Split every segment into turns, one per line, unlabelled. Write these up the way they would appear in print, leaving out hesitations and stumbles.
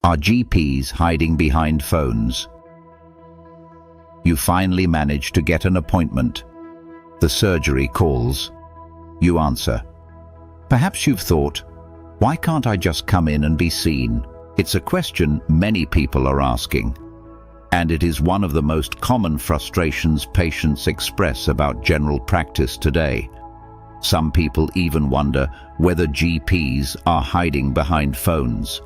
Are GPs hiding behind phones? You finally manage to get an appointment. The surgery calls. You answer. Perhaps you've thought, why can't I just come in and be seen? It's a question many people are asking, and it is one of the most common frustrations patients express about general practice today. Some people even wonder whether GPs are hiding behind phones.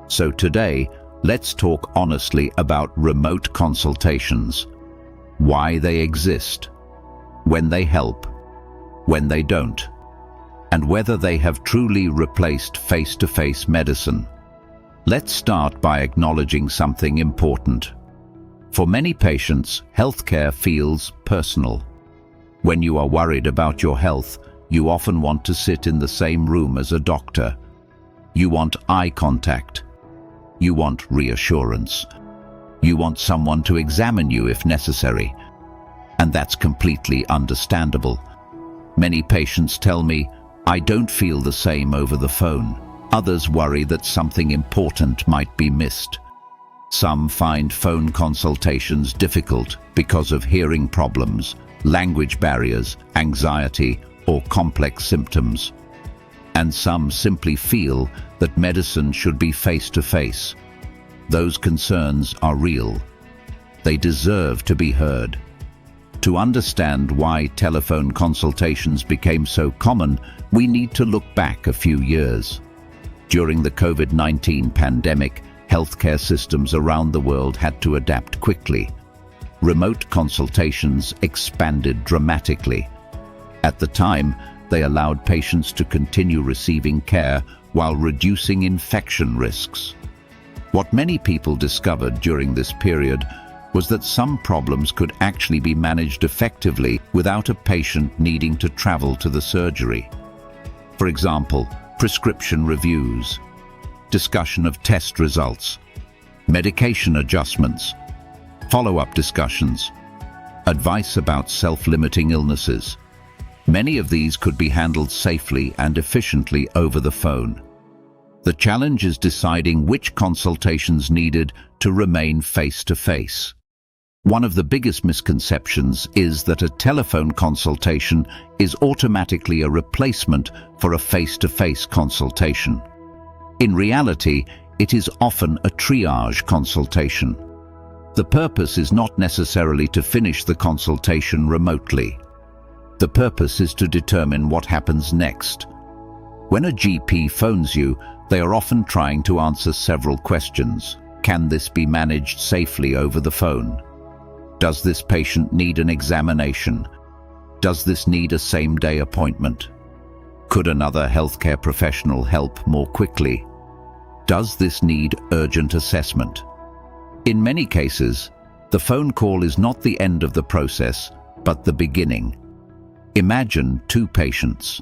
So today, let's talk honestly about remote consultations, why they exist, when they help, when they don't, and whether they have truly replaced face-to-face medicine. Let's start by acknowledging something important. For many patients, healthcare feels personal. When you are worried about your health, you often want to sit in the same room as a doctor. You want eye contact. You want reassurance. You want someone to examine you if necessary. And that's completely understandable. Many patients tell me, I don't feel the same over the phone. Others worry that something important might be missed. Some find phone consultations difficult because of hearing problems, language barriers, anxiety, or complex symptoms. And some simply feel that medicine should be face-to-face. Those concerns are real. They deserve to be heard. To understand why telephone consultations became so common, we need to look back a few years. During the COVID-19 pandemic, healthcare systems around the world had to adapt quickly. Remote consultations expanded dramatically. At the time, they allowed patients to continue receiving care while reducing infection risks. What many people discovered during this period was that some problems could actually be managed effectively without a patient needing to travel to the surgery. For example, prescription reviews, discussion of test results, medication adjustments, follow-up discussions, advice about self-limiting illnesses. Many of these could be handled safely and efficiently over the phone. The challenge is deciding which consultations needed to remain face-to-face. One of the biggest misconceptions is that a telephone consultation is automatically a replacement for a face-to-face consultation. In reality, it is often a triage consultation. The purpose is not necessarily to finish the consultation remotely. The purpose is to determine what happens next. When a GP phones you, they are often trying to answer several questions. Can this be managed safely over the phone? Does this patient need an examination? Does this need a same-day appointment? Could another healthcare professional help more quickly? Does this need urgent assessment? In many cases, the phone call is not the end of the process, but the beginning. Imagine two patients.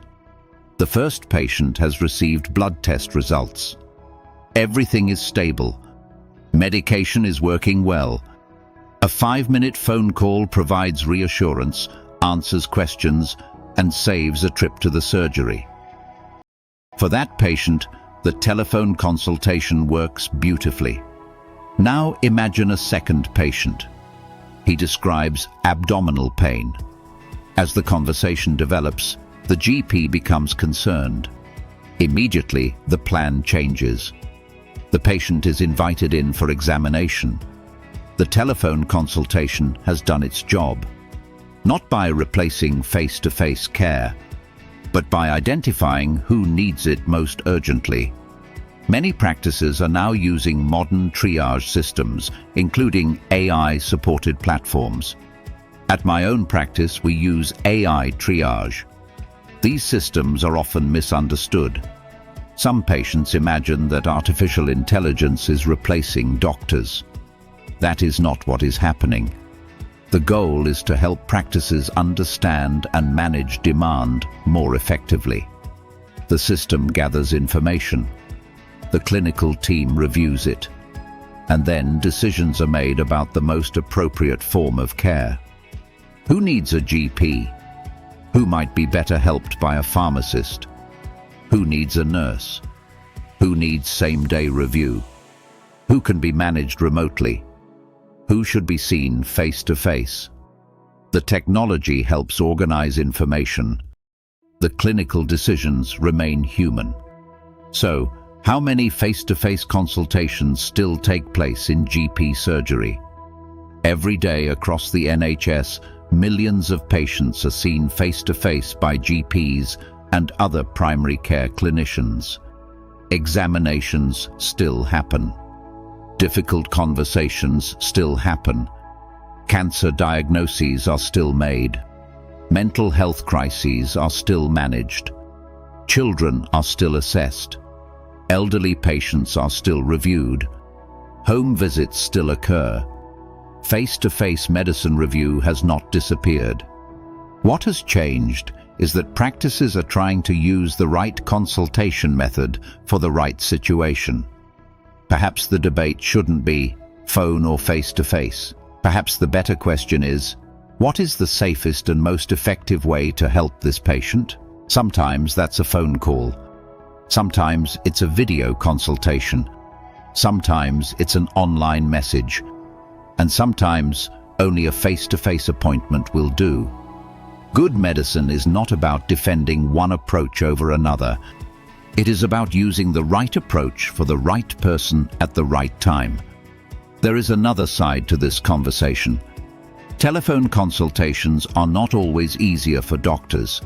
The first patient has received blood test results. Everything is stable. Medication is working well. A 5-minute phone call provides reassurance, answers questions, and saves a trip to the surgery. For that patient, the telephone consultation works beautifully. Now imagine a second patient. He describes abdominal pain. As the conversation develops, the GP becomes concerned. Immediately, the plan changes. The patient is invited in for examination. The telephone consultation has done its job, not by replacing face-to-face care, but by identifying who needs it most urgently. Many practices are now using modern triage systems, including AI-supported platforms. At my own practice, we use AI triage. These systems are often misunderstood. Some patients imagine that artificial intelligence is replacing doctors. That is not what is happening. The goal is to help practices understand and manage demand more effectively. The system gathers information. The clinical team reviews it. And then decisions are made about the most appropriate form of care. Who needs a GP? Who might be better helped by a pharmacist? Who needs a nurse? Who needs same-day review? Who can be managed remotely? Who should be seen face-to-face? The technology helps organize information. The clinical decisions remain human. So, how many face-to-face consultations still take place in GP surgery? Every day across the NHS, millions of patients are seen face-to-face by GPs and other primary care clinicians. Examinations still happen. Difficult conversations still happen. Cancer diagnoses are still made. Mental health crises are still managed. Children are still assessed. Elderly patients are still reviewed. Home visits still occur. Face-to-face medicine review has not disappeared. What has changed is that practices are trying to use the right consultation method for the right situation. Perhaps the debate shouldn't be phone or face-to-face. Perhaps the better question is, what is the safest and most effective way to help this patient? Sometimes that's a phone call. Sometimes it's a video consultation. Sometimes it's an online message. And sometimes only a face-to-face appointment will do. Good medicine is not about defending one approach over another. It is about using the right approach for the right person at the right time. There is another side to this conversation. Telephone consultations are not always easier for doctors.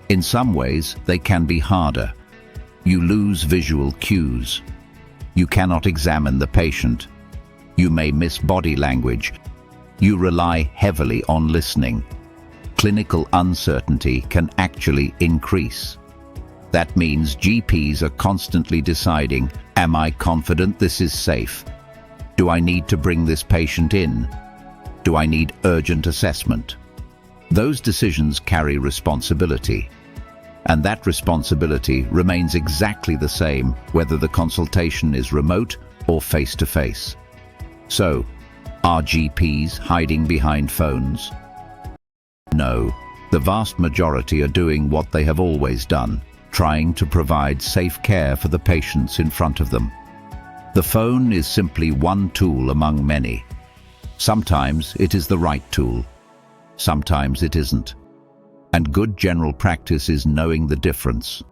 In some ways, they can be harder. You lose visual cues. You cannot examine the patient. You may miss body language. You rely heavily on listening. Clinical uncertainty can actually increase. That means GPs are constantly deciding, am I confident this is safe? Do I need to bring this patient in? Do I need urgent assessment? Those decisions carry responsibility. And that responsibility remains exactly the same whether the consultation is remote or face-to-face. So, are GPs hiding behind phones? No, the vast majority are doing what they have always done, trying to provide safe care for the patients in front of them. The phone is simply one tool among many. Sometimes it is the right tool. Sometimes it isn't. And good general practice is knowing the difference.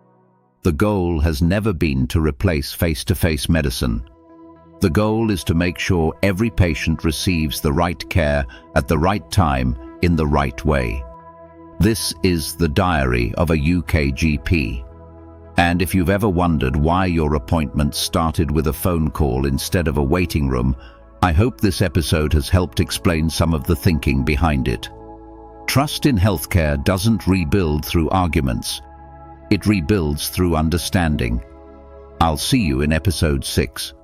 The goal has never been to replace face-to-face medicine. The goal is to make sure every patient receives the right care at the right time in the right way. This is the diary of a UK GP. And if you've ever wondered why your appointment started with a phone call instead of a waiting room, I hope this episode has helped explain some of the thinking behind it. Trust in healthcare doesn't rebuild through arguments. It rebuilds through understanding. I'll see you in episode 6.